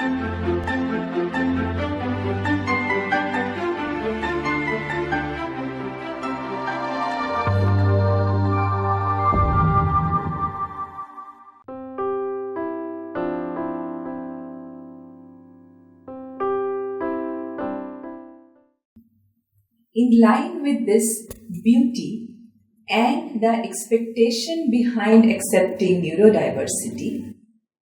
In line with this beauty and the expectation behind accepting neurodiversity,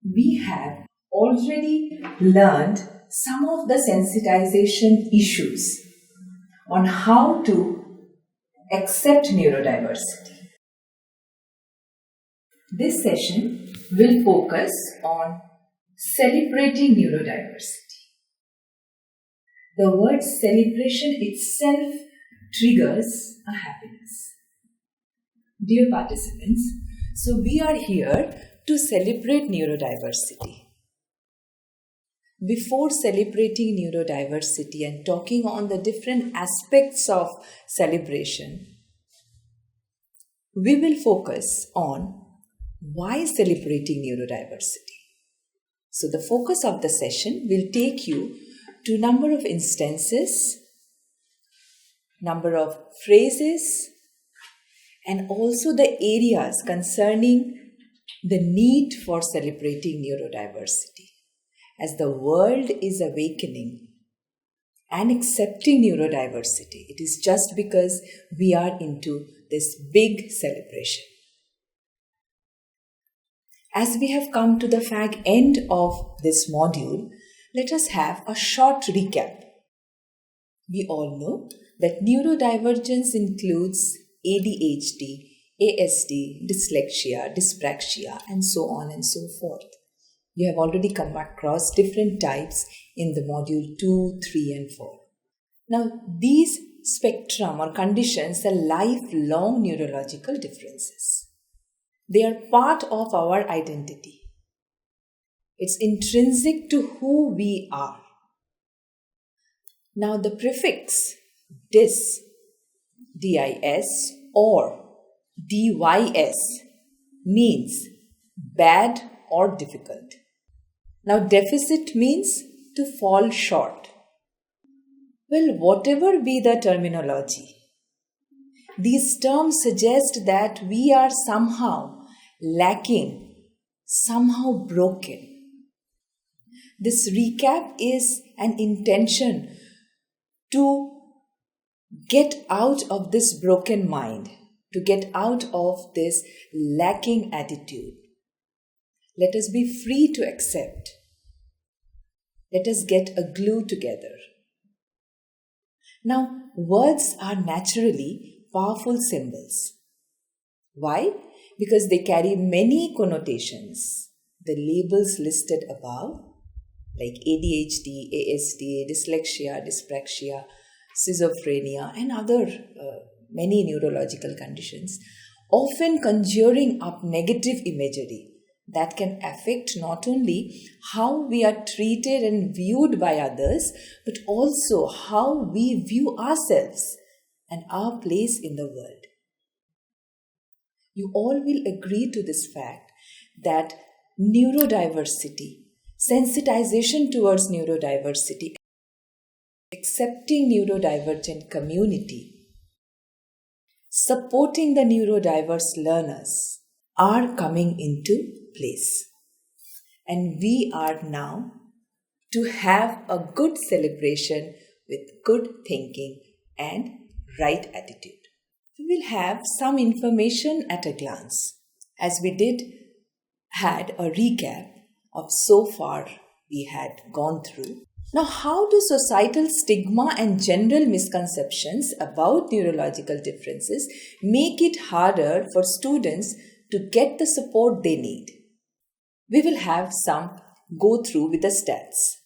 we have already learned some of the sensitization issues on how to accept neurodiversity. This session will focus on celebrating neurodiversity. The word celebration itself triggers a happiness. Dear participants, so we are here to celebrate neurodiversity. Before celebrating neurodiversity and talking on the different aspects of celebration, we will focus on why celebrating neurodiversity. So the focus of the session will take you to number of instances, number of phrases, and also the areas concerning the need for celebrating neurodiversity. As the world is awakening and accepting neurodiversity, it is just because we are into this big celebration. As we have come to the end of this module, let us have a short recap. We all know that neurodivergence includes ADHD, ASD, dyslexia, dyspraxia, and so on and so forth. You have already come across different types in the module 2, 3, and 4. Now, these spectrum or conditions are lifelong neurological differences. They are part of our identity. It's intrinsic to who we are. Now the prefix dis, dis or dys means bad or difficult. Now deficit means to fall short. Well, whatever be the terminology, these terms suggest that we are somehow lacking, somehow broken. This recap is an intention to get out of this broken mind, to get out of this lacking attitude. Let us be free to accept. Let us get a glue together. Now, words are naturally powerful symbols. Why? Because they carry many connotations. The labels listed above, like ADHD, ASD, dyslexia, dyspraxia, schizophrenia, and other many neurological conditions, often conjuring up negative imagery that can affect not only how we are treated and viewed by others, but also how we view ourselves and our place in the world. You all will agree to this fact that neurodiversity, sensitization towards neurodiversity, accepting neurodivergent community, supporting the neurodiverse learners are coming into place. And we are now to have a good celebration with good thinking and right attitude. We will have some information at a glance, as we had a recap of so far we had gone through. Now, how do societal stigma and general misconceptions about neurological differences make it harder for students to get the support they need? We will have some go through with the stats.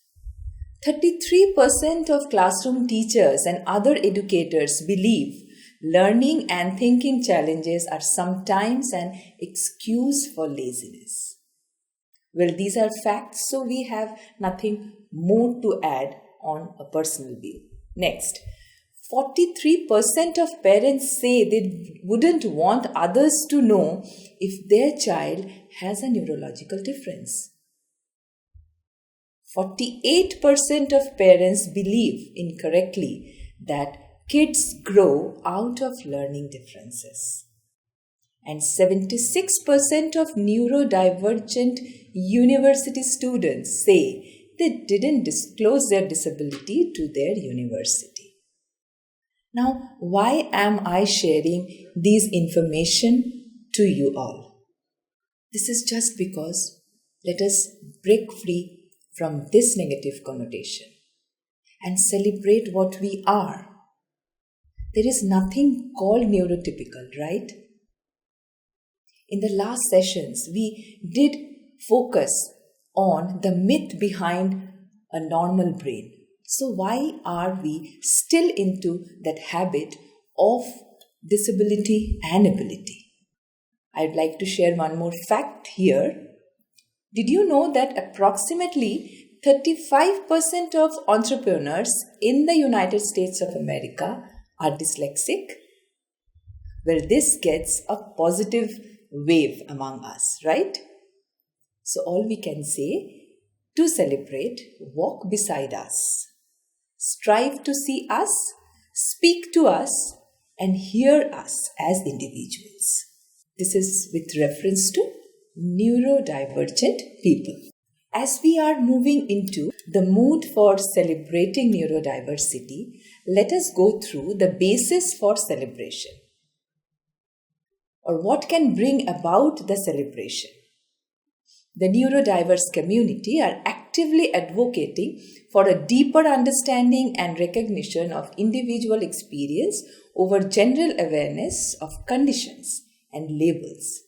33% of classroom teachers and other educators believe learning and thinking challenges are sometimes an excuse for laziness. Well, these are facts, so we have nothing more to add on a personal view. Next, 43% of parents say they wouldn't want others to know if their child has a neurological difference. 48% of parents believe incorrectly that kids grow out of learning differences. And 76% of neurodivergent university students say they didn't disclose their disability to their university. Now, why am I sharing these information to you all? This is just because let us break free from this negative connotation and celebrate what we are. There is nothing called neurotypical, right? In the last sessions, we did focus on the myth behind a normal brain. So why are we still into that habit of disability and ability? I'd like to share one more fact here. Did you know that approximately 35% of entrepreneurs in the United States of America are dyslexic? Well, this gets a positive wave among us, right? So all we can say, to celebrate, walk beside us. Strive to see us, speak to us, and hear us as individuals. This is with reference to neurodivergent people. As we are moving into the mood for celebrating neurodiversity, let us go through the basis for celebration, or what can bring about the celebration. The neurodiverse community are actively advocating for a deeper understanding and recognition of individual experience over general awareness of conditions and labels.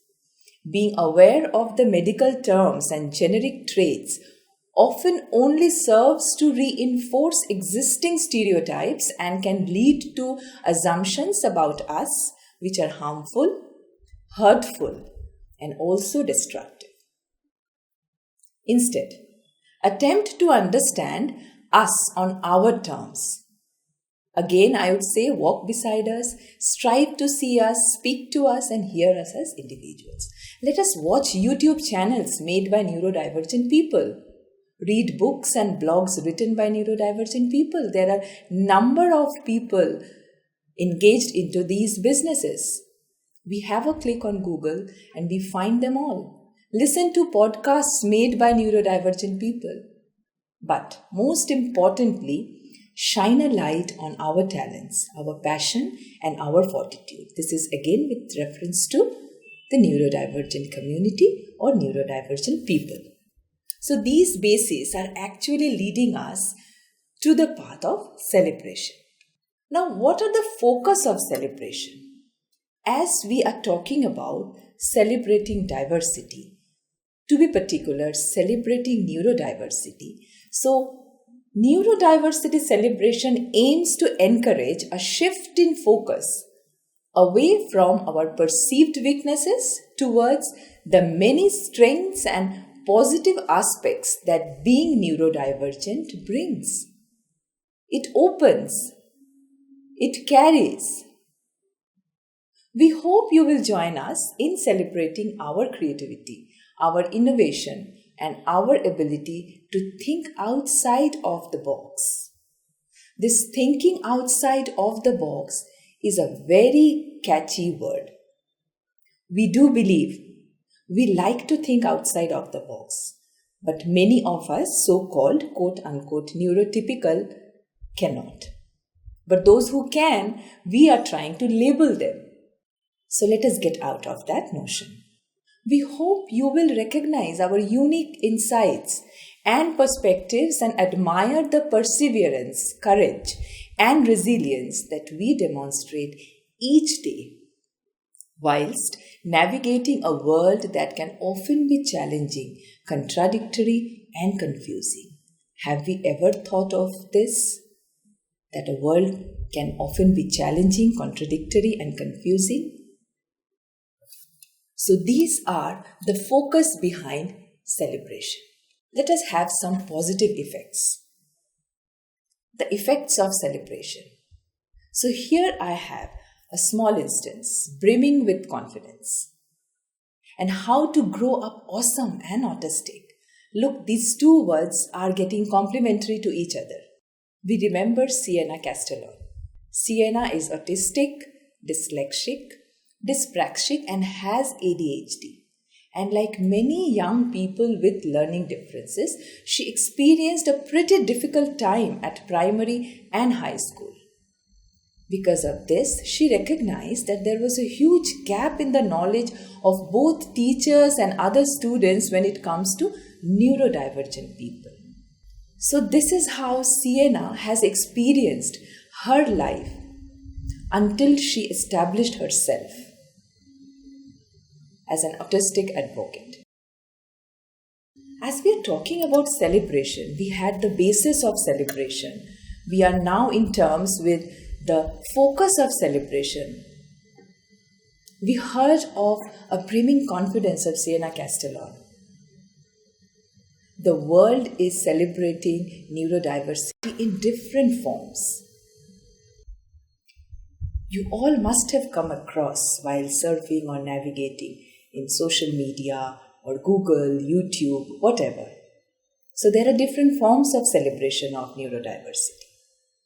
Being aware of the medical terms and generic traits often only serves to reinforce existing stereotypes and can lead to assumptions about us which are harmful, hurtful, and also destructive. Instead, attempt to understand us on our terms. Again, I would say walk beside us, strive to see us, speak to us, and hear us as individuals. Let us watch YouTube channels made by neurodivergent people. Read books and blogs written by neurodivergent people. There are number of people engaged into these businesses. We have a click on Google and we find them all. Listen to podcasts made by neurodivergent people. But most importantly, shine a light on our talents, our passion, and our fortitude. This is again with reference to the neurodivergent community or neurodivergent people. So these bases are actually leading us to the path of celebration. Now, what are the focus of celebration? As we are talking about celebrating diversity, to be particular, celebrating neurodiversity. So, neurodiversity celebration aims to encourage a shift in focus away from our perceived weaknesses towards the many strengths and positive aspects that being neurodivergent brings. It opens, it carries. We hope you will join us in celebrating our creativity, our innovation, and our ability to think outside of the box. This thinking outside of the box is a very catchy word. We do believe we like to think outside of the box, but many of us, so-called quote-unquote neurotypical, cannot. But those who can, we are trying to label them. So let us get out of that notion. We hope you will recognize our unique insights and perspectives and admire the perseverance, courage, and resilience that we demonstrate each day, whilst navigating a world that can often be challenging, contradictory, and confusing. Have we ever thought of this? That a world can often be challenging, contradictory, and confusing? So these are the focus behind celebration. Let us have some positive effects. The effects of celebration. So here I have a small instance brimming with confidence and how to grow up awesome and autistic. Look, these two words are getting complementary to each other. We remember Sienna Castellon. Sienna is autistic, dyslexic, dyspraxic, and has ADHD. And like many young people with learning differences, she experienced a pretty difficult time at primary and high school. Because of this, she recognized that there was a huge gap in the knowledge of both teachers and other students when it comes to neurodivergent people. So this is how Sienna has experienced her life until she established herself as an autistic advocate. As we are talking about celebration, we had the basis of celebration. We are now in terms with the focus of celebration. We heard of a brimming confidence of Sienna Castellon. The world is celebrating neurodiversity in different forms. You all must have come across while surfing or navigating in social media or Google, YouTube, whatever. So there are different forms of celebration of neurodiversity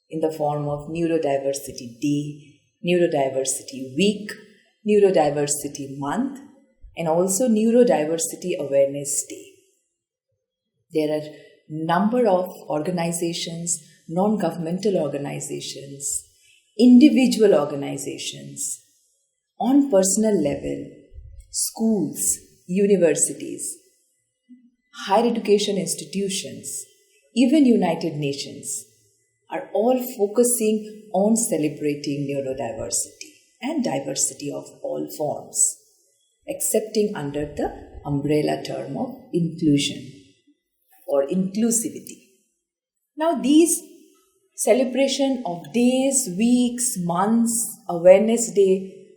in the form of Neurodiversity Day, Neurodiversity Week, Neurodiversity Month, and also Neurodiversity Awareness Day. There are number of organizations, non-governmental organizations, individual organizations, on personal level, schools, universities, higher education institutions, even United Nations are all focusing on celebrating neurodiversity and diversity of all forms, accepting under the umbrella term of inclusion or inclusivity. Now these celebration of days, weeks, months, awareness day,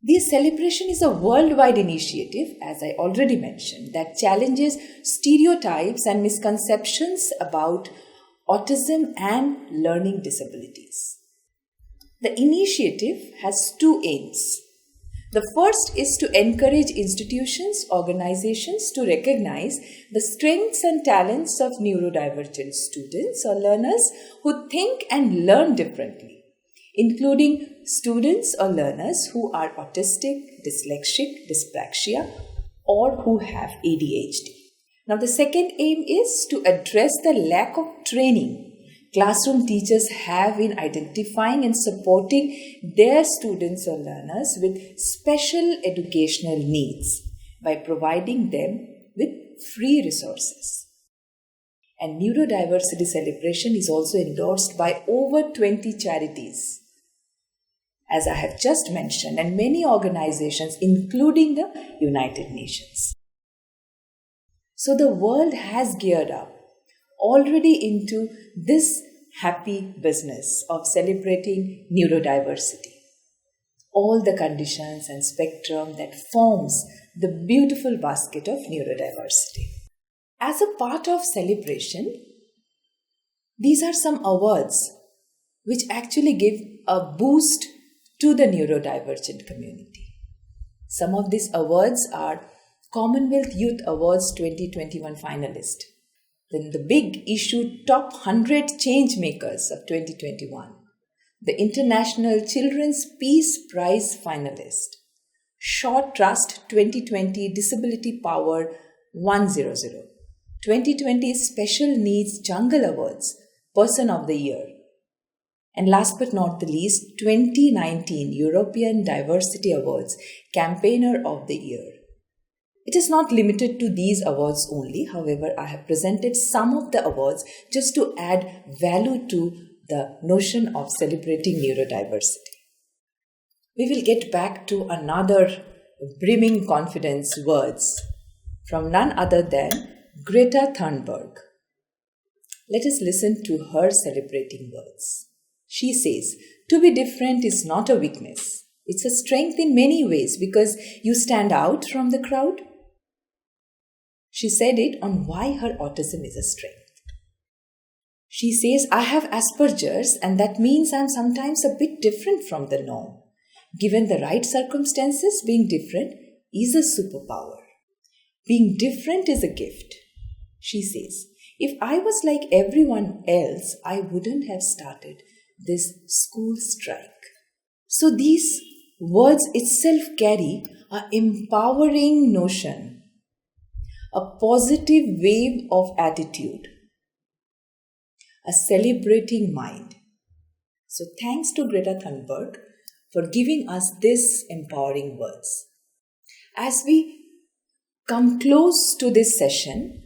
this celebration is a worldwide initiative, as I already mentioned, that challenges stereotypes and misconceptions about autism and learning disabilities. The initiative has two aims. The first is to encourage institutions, organizations to recognize the strengths and talents of neurodivergent students or learners who think and learn differently, including students or learners who are autistic, dyslexic, dyspraxia, or who have ADHD. Now, the second aim is to address the lack of training classroom teachers have in identifying and supporting their students or learners with special educational needs by providing them with free resources. And neurodiversity celebration is also endorsed by over 20 charities, as I have just mentioned, and many organizations, including the United Nations. So the world has geared up already into this happy business of celebrating neurodiversity, all the conditions and spectrum that forms the beautiful basket of neurodiversity. As a part of celebration, these are some awards which actually give a boost to the neurodivergent community. Some of these awards are Commonwealth Youth Awards 2021 finalist, then the Big Issue Top 100 Change Makers of 2021, the International Children's Peace Prize finalist, Shaw Trust 2020 Disability Power 100, 2020 Special Needs Jungle Awards Person of the Year, and last but not the least, 2019 European Diversity Awards Campaigner of the Year. It is not limited to these awards only. However, I have presented some of the awards just to add value to the notion of celebrating neurodiversity. We will get back to another brimming confidence words from none other than Greta Thunberg. Let us listen to her celebrating words. She says, "To be different is not a weakness. It's a strength in many ways because you stand out from the crowd." She said it on why her autism is a strength. She says, "I have Asperger's and that means I'm sometimes a bit different from the norm. Given the right circumstances, being different is a superpower. Being different is a gift. She says, if I was like everyone else, I wouldn't have started this school strike. So these words itself carry an empowering notion, a positive wave of attitude, a celebrating mind. So thanks to Greta Thunberg for giving us this empowering words. As we come close to this session,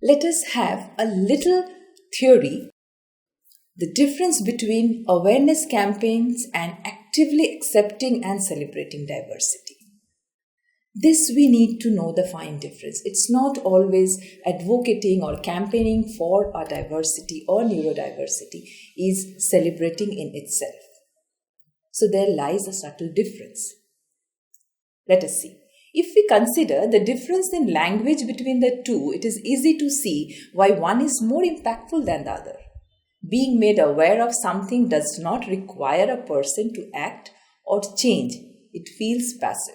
let us have a little theory, the difference between awareness campaigns and actively accepting and celebrating diversity. This we need to know the fine difference. It's not always advocating or campaigning for our diversity or neurodiversity is celebrating in itself. So there lies a subtle difference. Let us see. If we consider the difference in language between the two, it is easy to see why one is more impactful than the other. Being made aware of something does not require a person to act or change. It feels passive.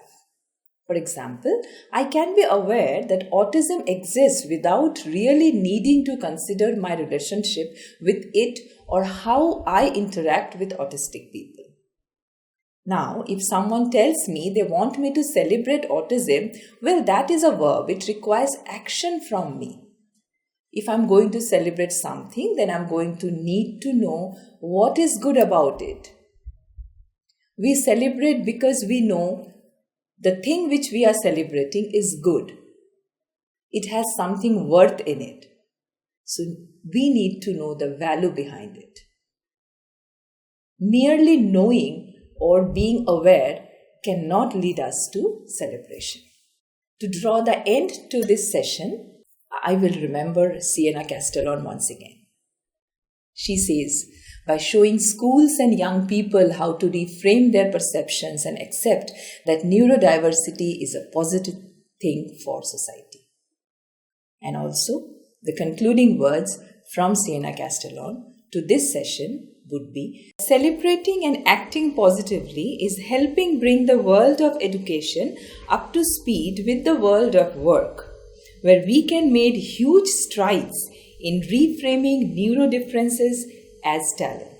For example, I can be aware that autism exists without really needing to consider my relationship with it or how I interact with autistic people. Now, if someone tells me they want me to celebrate autism, well, that is a verb. It requires action from me. If I'm going to celebrate something, then I'm going to need to know what is good about it. We celebrate because we know the thing which we are celebrating is good. It has something worth in it. So we need to know the value behind it. Merely knowing or being aware cannot lead us to celebration. To draw the end to this session, I will remember Sienna Castellon once again. She says, by showing schools and young people how to reframe their perceptions and accept that neurodiversity is a positive thing for society. And also, the concluding words from Sienna Castellon to this session would be, celebrating and acting positively is helping bring the world of education up to speed with the world of work, where we can make huge strides in reframing neurodifferences as talent.